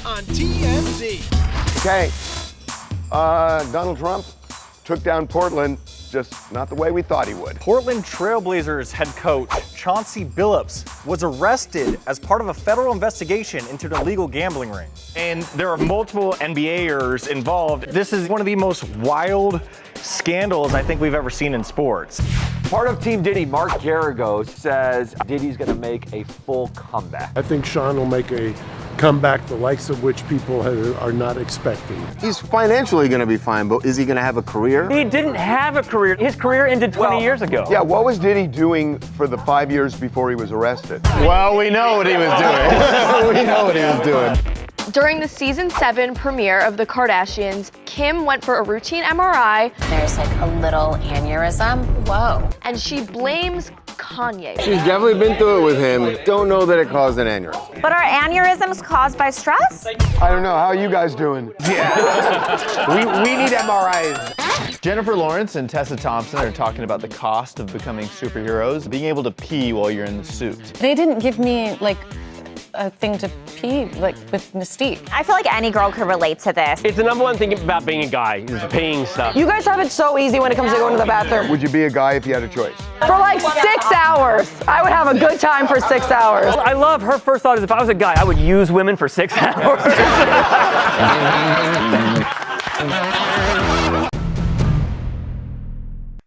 on TMZ. Okay, Donald Trump took down Portland, just not the way we thought he would. Portland Trailblazers head coach Chauncey Billups was arrested as part of a federal investigation into an illegal gambling ring. And there are multiple NBAers involved. This is one of the most wild scandals I think we've ever seen in sports. Part of Team Diddy, Mark Geragos, says Diddy's going to make a full comeback. I think Sean will make a comeback the likes of which people are not expecting. He's financially going to be fine, but is he going to have a career? He didn't have a career. His career ended 20 years ago. Yeah, what was Diddy doing for the 5 years before he was arrested? Well, we know what he was doing. We know what he was doing. During the season 7 premiere of The Kardashians, Kim went for a routine MRI. There's like a little aneurysm. Whoa. And she blames Kanye. She's definitely been through it with him. Don't know that it caused an aneurysm. But are aneurysms caused by stress? I don't know. How are you guys doing? Yeah. we need MRIs. Jennifer Lawrence and Tessa Thompson are talking about the cost of becoming superheroes, being able to pee while you're in the suit. They didn't give me like a thing to pee, like with Mystique. I feel like any girl could relate to this. It's the #1 thing about being a guy, is peeing stuff. You guys have it so easy when it comes to going to the bathroom. Would you be a guy if you had a choice? For like 6 hours. I would have a good time for 6 hours. I love her first thought is if I was a guy, I would use women for 6 hours.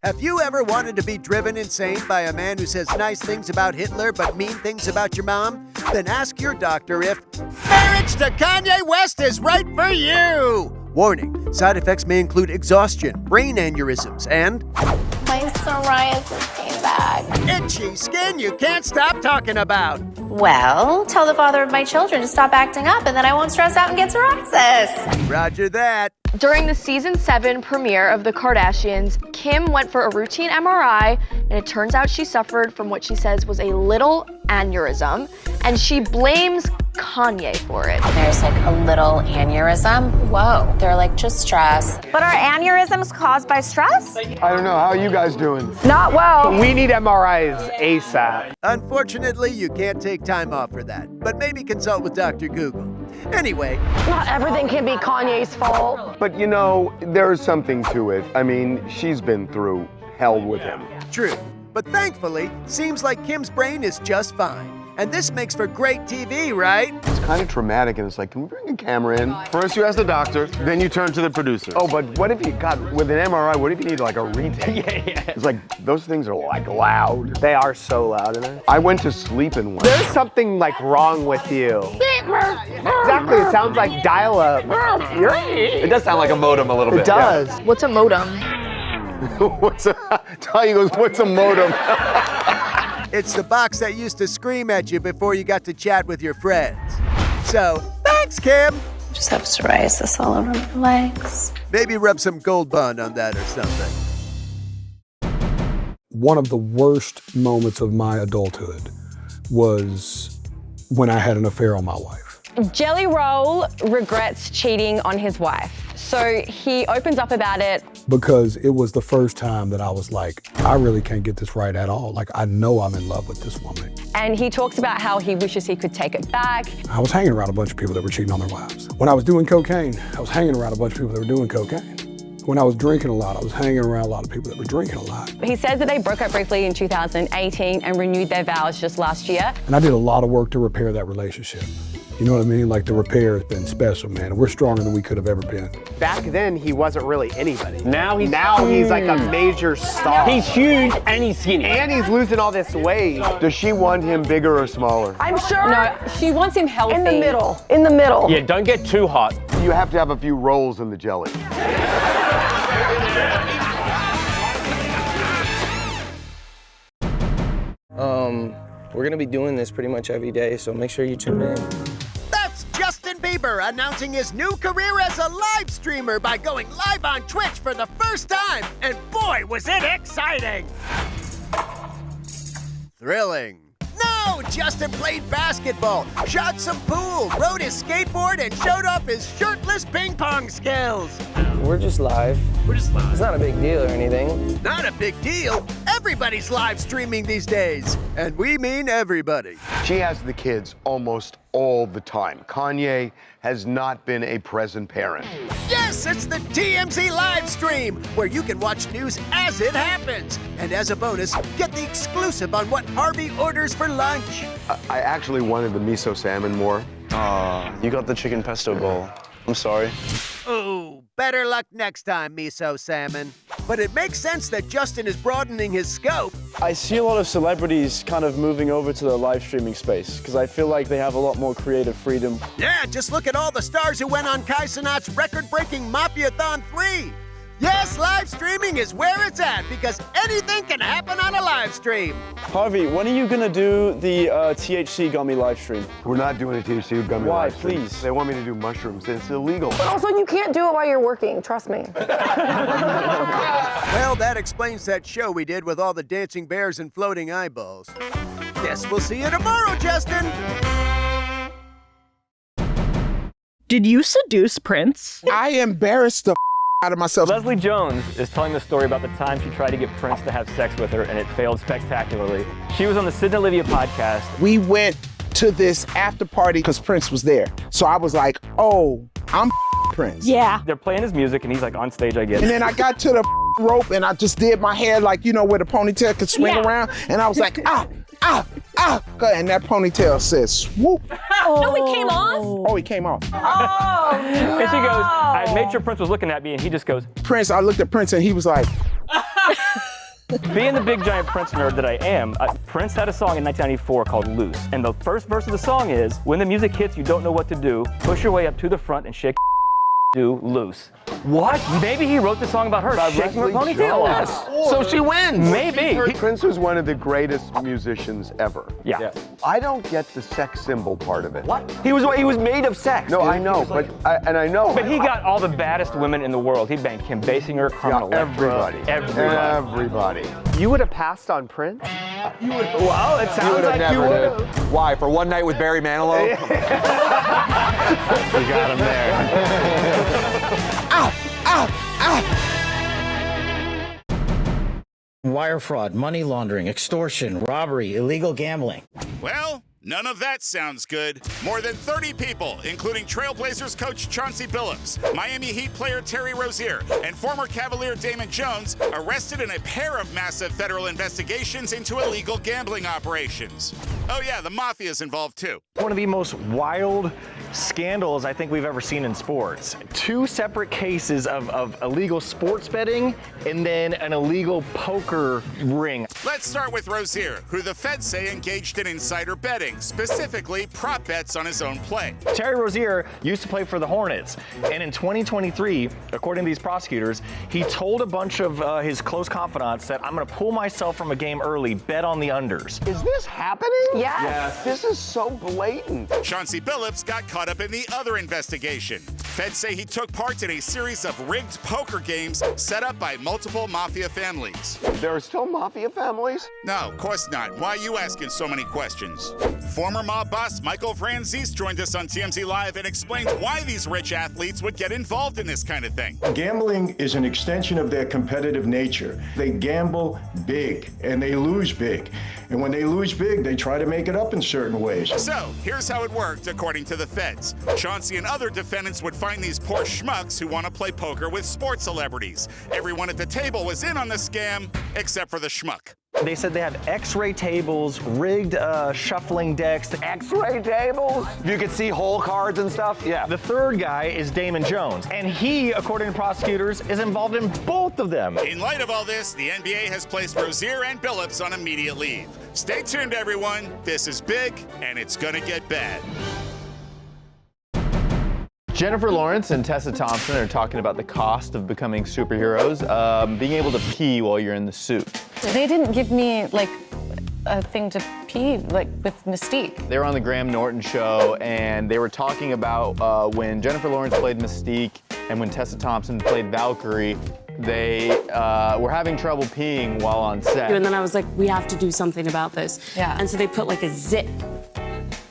Have you ever wanted to be driven insane by a man who says nice things about Hitler but mean things about your mom? Then ask your doctor if marriage to Kanye West is right for you. Warning, side effects may include exhaustion, brain aneurysms, and My psoriasis came back. itchy skin you can't stop talking about. Well, tell the father of my children to stop acting up and then I won't stress out and get psoriasis. Roger that. During the season 7 premiere of The Kardashians, Kim went for a routine MRI, and it turns out she suffered from what she says was a little aneurysm, and she blames Kanye for it. There's like a little aneurysm. Whoa. They're like just stress. But are aneurysms caused by stress? I don't know. How are you guys doing? Not well. We need MRIs ASAP. Unfortunately, you can't take time off for that, but maybe consult with Dr. Google. Anyway, Not everything can be Kanye's fault. But you know, there's something to it. I mean, she's been through hell with him. true. But thankfully, seems like Kim's brain is just fine. And this makes for great TV, right? It's kind of traumatic, and it's like, can we bring a camera in? First you ask the doctor, then you turn to the producer. Oh, but what if you got, with an MRI, what if you need like a retake? Yeah. It's like, those things are like loud. They are so loud, isn't it? I went to sleep in one. There's something like wrong with you. Exactly, it sounds like dial-up. It does sound like a modem a little bit. It does. What's a modem? Talia goes, what's a modem? It's the box that used to scream at you before you got to chat with your friends. So, thanks, Kim. Just have psoriasis all over my legs. Maybe rub some Gold Bond on that or something. One of the worst moments of my adulthood was when I had an affair on my wife. Jelly Roll regrets cheating on his wife. So he opens up about it. Because it was the first time that I was like, I really can't get this right at all. Like, I know I'm in love with this woman. And he talks about how he wishes he could take it back. I was hanging around a bunch of people that were cheating on their wives. When I was doing cocaine, I was hanging around a bunch of people that were doing cocaine. When I was drinking a lot, I was hanging around a lot of people that were drinking a lot. He says that they broke up briefly in 2018 and renewed their vows just last year. And I did a lot of work to repair that relationship. You know what I mean? Like, the repair has been special, man. We're stronger than we could have ever been. Back then, he wasn't really anybody. Now he's like a major star. He's huge and he's skinny. And he's losing all this weight. Does she want him bigger or smaller? I'm sure. No, she wants him healthy. In the middle. In the middle. Yeah, don't get too hot. You have to have a few rolls in the jelly. We're gonna be doing this pretty much every day, so make sure you tune in. That's Justin Bieber announcing his new career as a live streamer by going live on Twitch for the first time. And boy, was it exciting! Thrilling. No, Oh, Justin played basketball, shot some pool, rode his skateboard, and showed off his shirtless ping pong skills. We're just live. It's not a big deal or anything. Not a big deal. Everybody's live streaming these days. And we mean everybody. She has the kids almost all the time. Kanye has not been a present parent. Yes, it's the TMZ live stream, where you can watch news as it happens. And as a bonus, get the exclusive on what Harvey orders for lunch. I actually wanted the miso salmon more. You got the chicken pesto bowl. I'm sorry. Oh, better luck next time, miso salmon. But it makes sense that Justin is broadening his scope. I see a lot of celebrities kind of moving over to the live streaming space because I feel like they have a lot more creative freedom. Yeah, just look at all the stars who went on Kai Cenat's record-breaking Mafia-thon 3. Yes, live streaming is where it's at because anything can happen on a live stream. Harvey, when are you going to do the THC gummy live stream? We're not doing a THC gummy Why, live stream. please? They want me to do mushrooms. It's illegal. But also, you can't do it while you're working, trust me. Well, that explains that show we did with all the dancing bears and floating eyeballs. Guess we'll see you tomorrow, Justin. Did you seduce Prince? I embarrassed the out of myself. Leslie Jones is telling the story about the time she tried to get Prince to have sex with her and it failed spectacularly. She was on the Sid and Olivia podcast. We went to this after party because Prince was there. So I was like, oh, I'm Prince. Yeah. They're playing his music and he's like on stage, I guess. And then I got to the rope and I just did my hair like, you know, where the ponytail could swing around. And I was like, and that ponytail says swoop. Oh, it came off? Oh, it came off. Oh, And she goes, I made sure Prince was looking at me and he just goes, Prince, I looked at Prince and he was like. Being the big giant Prince nerd that I am, Prince had a song in 1994 called Loose. And the first verse of the song is, when the music hits, you don't know what to do, push your way up to the front and shake do loose. What? Maybe he wrote the song about her shaking her ponytail off. So she wins. Maybe. Prince was one of the greatest musicians ever. Yeah. I don't get the sex symbol part of it. What? He was made of sex. No, dude. I know, but I know. But he got all the baddest women in the world. He banged Kim Basinger, Carmen Electra, Everybody. You would have passed on Prince? Well, it sounds like you would have. Why? For one night with Barry Manilow? You got him there. Wire fraud, money laundering, extortion, robbery, illegal gambling. Well, none of that sounds good. More than 30 people, including Trailblazers coach Chauncey Billups, Miami Heat player Terry Rozier, and former Cavalier Damon Jones, arrested in a pair of massive federal investigations into illegal gambling operations. Oh yeah, the mafia's involved too. One of the most wild scandals I think we've ever seen in sports. 2 separate cases of illegal sports betting and then an illegal poker ring. Let's start with Rozier, who the feds say engaged in insider betting, specifically prop bets on his own play. Terry Rozier used to play for the Hornets, and in 2023, according to these prosecutors, he told a bunch of his close confidants that I'm going to pull myself from a game early, bet on the unders. Is this happening? Yes. This is so blatant. Chauncey Billups got caught up in the other investigation. Feds say he took part in a series of rigged poker games set up by multiple mafia families. There are still mafia families? No, of course not. Why are you asking so many questions? Former mob boss Michael Franzese joined us on TMZ Live and explained why these rich athletes would get involved in this kind of thing. Gambling is an extension of their competitive nature. They gamble big and they lose big. And when they lose big, they try to make it up in certain ways. So, here's how it worked according to the feds. Chauncey and other defendants would find these poor schmucks who want to play poker with sports celebrities. Everyone at the table was in on the scam, except for the schmuck. They said they have x-ray tables, rigged shuffling decks. X-ray tables? You could see hole cards and stuff? Yeah. The third guy is Damon Jones, and he, according to prosecutors, is involved in both of them. In light of all this, the NBA has placed Rozier and Billups on immediate leave. Stay tuned, everyone. This is big, and it's gonna get bad. Jennifer Lawrence and Tessa Thompson are talking about the cost of becoming superheroes, being able to pee while you're in the suit. They didn't give me like a thing to pee like with Mystique. They were on the Graham Norton show and they were talking about when Jennifer Lawrence played Mystique and when Tessa Thompson played Valkyrie, They were having trouble peeing while on set. And then I was like, we have to do something about this. Yeah. And so they put like a zip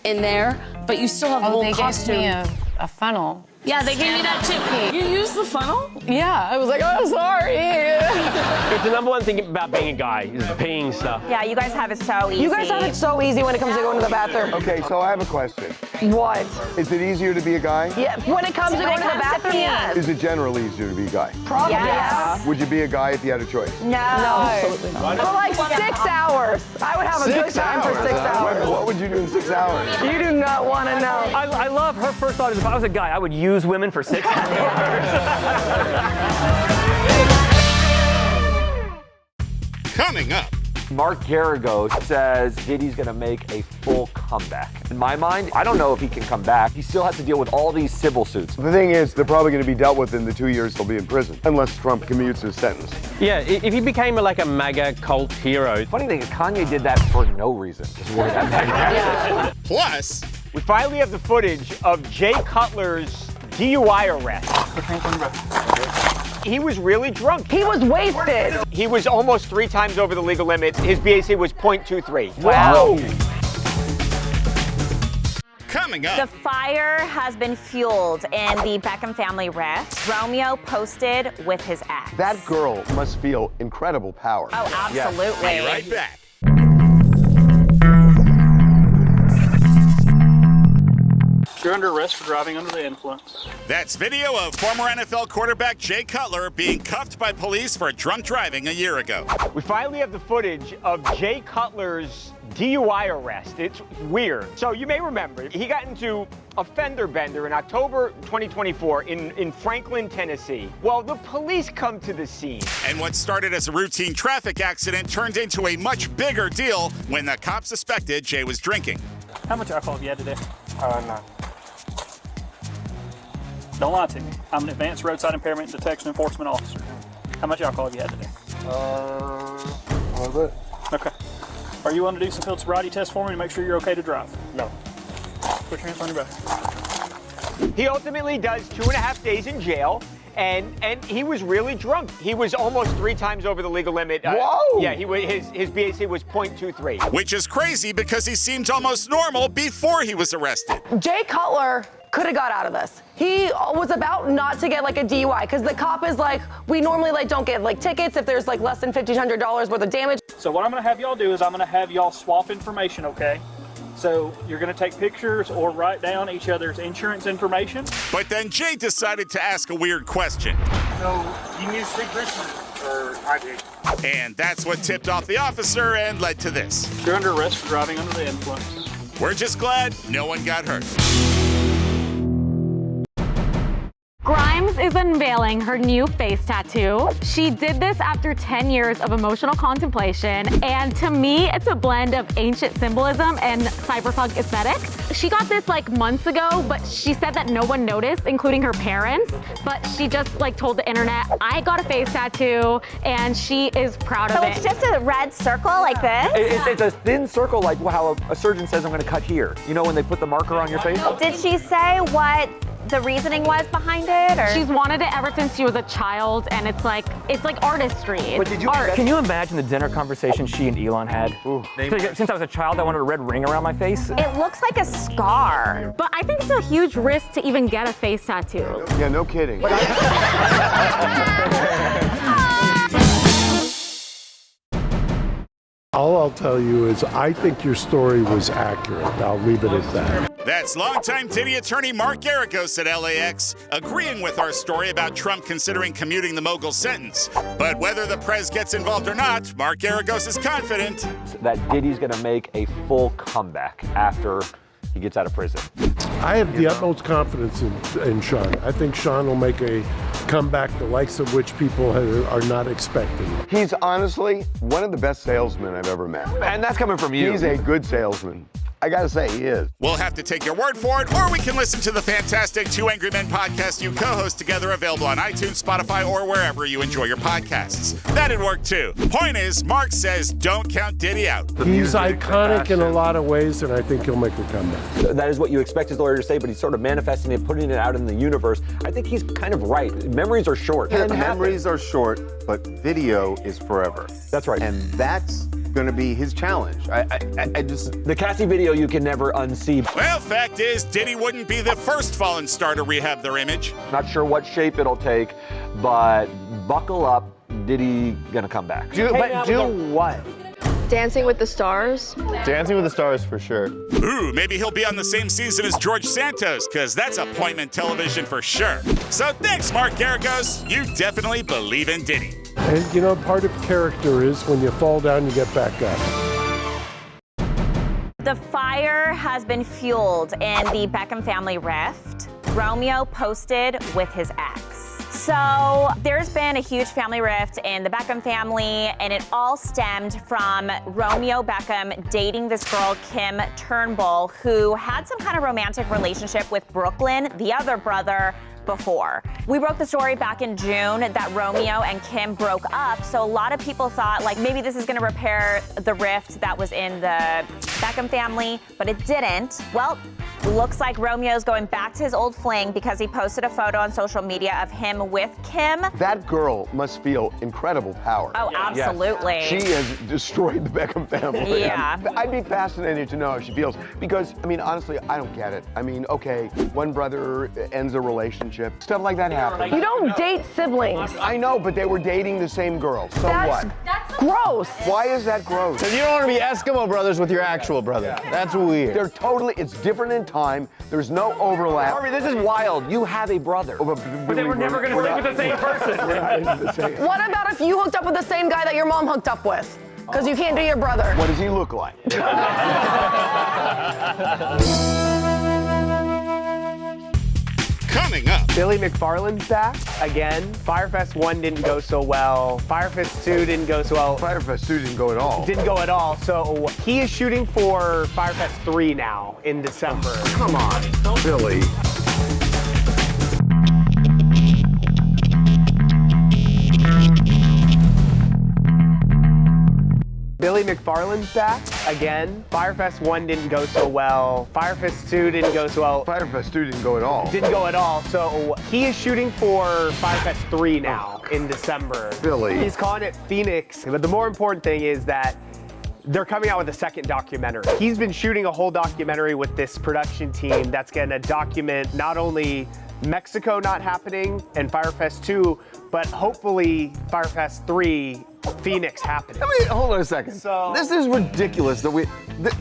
in there, but you still have the whole costume. They gave me a funnel. Yeah, they gave me that too. You used the funnel? Yeah, I was like, oh, sorry. It's the number one thing about being a guy is the peeing stuff. Yeah, you guys have it so easy. You guys have it so easy when it comes to going to the bathroom. Okay, so I have a question. What? Is it easier to be a guy? Yeah, when it comes to going to the bathroom, yes. Is it generally easier to be a guy? Probably. Yes. Would you be a guy if you had a choice? No. Absolutely not. For like 6 hours. I would have a good time for 6 hours. What would you do in 6 hours? You do not want to know. I love her first thought is if I was a guy, I would use women for 6 hours. Coming up. Mark Geragos says Diddy's gonna make a full comeback. In my mind, I don't know if he can come back. He still has to deal with all these civil suits. The thing is, they're probably going to be dealt with in the 2 years he'll be in prison, unless Trump commutes his sentence. Yeah, if he became like a MAGA cult hero. Funny thing is, Kanye did that for no reason. Just wore that MAGA. Plus, we finally have the footage of Jay Cutler's DUI arrest. He was really drunk. He was wasted. He was almost 3 times over the legal limit. His BAC was .23. Wow. Coming up. The fire has been fueled in the Beckham family rift. Romeo posted with his ex. That girl must feel incredible power. Oh, absolutely. Be right back. You're under arrest for driving under the influence. That's video of former NFL quarterback Jay Cutler being cuffed by police for drunk driving a year ago. We finally have the footage of Jay Cutler's DUI arrest. It's weird. So you may remember, he got into a fender bender in October 2024 in Franklin, Tennessee. Well, the police come to the scene. And what started as a routine traffic accident turned into a much bigger deal when the cops suspected Jay was drinking. How much alcohol have you had today? None. Don't lie to me. I'm an advanced roadside impairment detection enforcement officer. How much alcohol have you had today? A little bit. Okay. Are you willing to do some field sobriety tests for me to make sure you're okay to drive? No. Put your hands on your back. He ultimately does 2.5 days in jail, and he was really drunk. He was almost 3 times over the legal limit. Whoa! Yeah, his BAC was .23. Which is crazy because he seemed almost normal before he was arrested. Jay Cutler could have got out of this. He was about not to get like a DUI because the cop is like, we normally like don't get like tickets if there's like less than $1,500 worth of damage. So what I'm gonna have y'all do is I'm gonna have y'all swap information, okay? So you're gonna take pictures or write down each other's insurance information. But then Jay decided to ask a weird question. So, you need to speak this or I do? And that's what tipped off the officer and led to this. You're under arrest for driving under the influence. We're just glad no one got hurt. Grimes is unveiling her new face tattoo. She did this after 10 years of emotional contemplation, and to me, it's a blend of ancient symbolism and cyberpunk aesthetic. She got this like months ago, but she said that no one noticed, including her parents, but she just like told the internet, I got a face tattoo, and she is proud of it. So it's just a red circle like this? It's a thin circle like how a surgeon says I'm gonna cut here. You know when they put the marker on your face? Did she say what the reasoning was behind it, or? She's wanted it ever since she was a child, and it's like artistry. But did you art. Can you imagine the dinner conversation she and Elon had? Since I was a child, I wanted a red ring around my face. It looks like a scar. But I think it's a huge risk to even get a face tattoo. Yeah, no kidding. All I'll tell you is I think your story was accurate. I'll leave it at that. That's longtime Diddy attorney Mark Geragos at LAX, agreeing with our story about Trump considering commuting the mogul sentence. But whether the press gets involved or not, Mark Geragos is confident that Diddy's gonna make a full comeback after he gets out of prison. I have the utmost confidence in Sean. I think Sean will make a comeback, the likes of which people are not expecting. He's honestly one of the best salesmen I've ever met. And that's coming from you. He's a good salesman. I gotta say, he is. We'll have to take your word for it, or we can listen to the fantastic Two Angry Men podcast you co-host together, available on iTunes, Spotify, or wherever you enjoy your podcasts. That'd work too. Point is, Mark says don't count Diddy out. He's iconic in a lot of ways, and I think he'll make a comeback. That is what you expect his lawyer to say, but he's sort of manifesting it, putting it out in the universe. I think he's kind of right. Memories are short. Memories are short, but video is forever. That's right. And that's going to be his challenge. I just... The Cassie video you can never unsee. Well, fact is, Diddy wouldn't be the first fallen star to rehab their image. Not sure what shape it'll take, but buckle up. Diddy gonna come back. Do what? Dancing with the Stars? Dancing with the Stars for sure. Ooh, maybe he'll be on the same season as George Santos, because that's appointment television for sure. So thanks, Mark Geragos. You definitely believe in Diddy. And you know, part of character is when you fall down, you get back up. The fire has been fueled in the Beckham family rift. Romeo posted with his ex. So there's been a huge family rift in the Beckham family, and it all stemmed from Romeo Beckham dating this girl, Kim Turnbull, who had some kind of romantic relationship with Brooklyn, the other brother, before. We broke the story back in June that Romeo and Kim broke up, so a lot of people thought like maybe this is gonna repair the rift that was in the Beckham family, but it didn't. Well, looks like Romeo's going back to his old fling because he posted a photo on social media of him with Kim. That girl must feel incredible power. Oh, absolutely. Yes. She has destroyed the Beckham family. Yeah. I'd be fascinated to know how she feels because, I mean, honestly, I don't get it. I mean, okay, one brother ends a relationship. Stuff like that happens. You don't date siblings. I know, but they were dating the same girl. So what? That's gross. Why is that gross? Because you don't want to be Eskimo brothers with your actual brother. That's weird. They're totally, it's different in time. There's no overlap. Harvey, this is wild. You have a brother. But they were never going to sleep with the same person. What about if you hooked up with the same guy that your mom hooked up with? Because you can't do your brother. What does he look like? Coming up. Billy McFarland's back again. Fyre Fest 1 didn't go so well. Fyre Fest 2 didn't go so well. Fyre Fest 2 didn't go at all. Didn't go at all. So he is shooting for Fyre Fest 3 now in December. Come on, Billy. Billy McFarland's back again. Fyre Fest 1 didn't go so well. Fyre Fest 2 didn't go so well. Fyre Fest 2 didn't go at all. Didn't go at all. So he is shooting for Fyre Fest 3 now in December. Billy. He's calling it Phoenix. But the more important thing is that they're coming out with a second documentary. He's been shooting a whole documentary with this production team that's gonna document not only Mexico not happening and Fyre Fest 2, but hopefully Fyre Fest 3 Phoenix happening. I mean, hold on a second. So, this is ridiculous that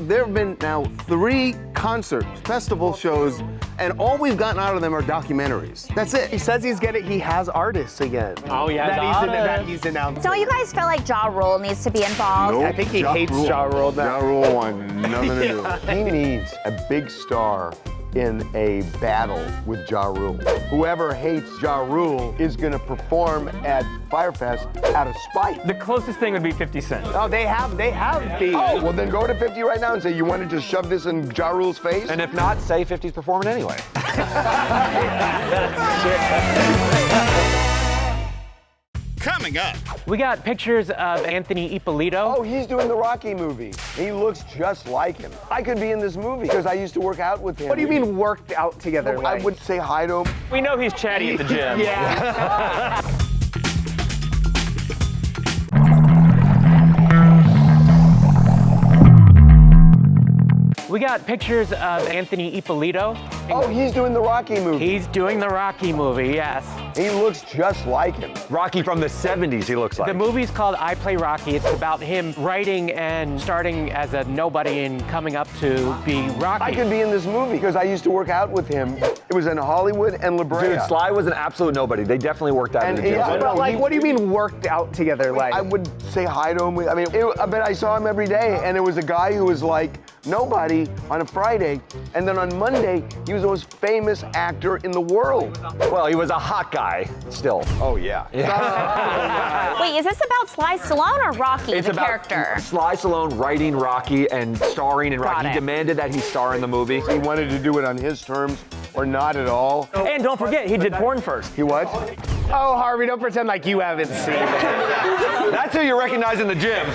there have been now 3 concerts, festival shows, and all we've gotten out of them are documentaries. That's it. he says he has artists again. Oh, yeah, that he's announced. Don't you guys feel like Ja Rule needs to be involved? Nope. I think he hates Ja Rule now. Ja Rule wants nothing to do. He needs a big star in a battle with Ja Rule. Whoever hates Ja Rule is gonna perform at Fyre Fest out of spite. The closest thing would be 50 Cent. Oh, they have the. Oh, well then go to 50 right now and say, you want to just shove this in Ja Rule's face? And if not, say 50's performing anyway. Coming up. We got pictures of Anthony Ippolito. Oh, he's doing the Rocky movie. He looks just like him. I could be in this movie because I used to work out with him. What do you mean worked out together? I would say hi to him. We know he's chatty at the gym. Yeah. We got pictures of Anthony Ippolito. Oh, he's doing the Rocky movie. He's doing the Rocky movie, yes. He looks just like him. Rocky from the 70s, he looks like. The movie's called I Play Rocky. It's about him writing and starting as a nobody and coming up to be Rocky. I could be in this movie because I used to work out with him. It was in Hollywood and La Brea. Dude, Sly was an absolute nobody. They definitely worked out in the gym. Yeah, But like, what do you mean worked out together? Like, I would say hi to him. I mean, but I saw him every day, and it was a guy who was like nobody on a Friday, and then on Monday, he was the most famous actor in the world. Well, he was a hot guy still. Oh, yeah. Wait, is this about Sly Stallone or Rocky, It's the about character? Sly Stallone writing Rocky and starring in Rocky. Got He it. demanded that he star in the movie. He wanted to do it on his terms or not at all. And don't forget, he did porn first. He what? Oh, Harvey, don't pretend like you haven't seen it. That's who you recognize in the gym.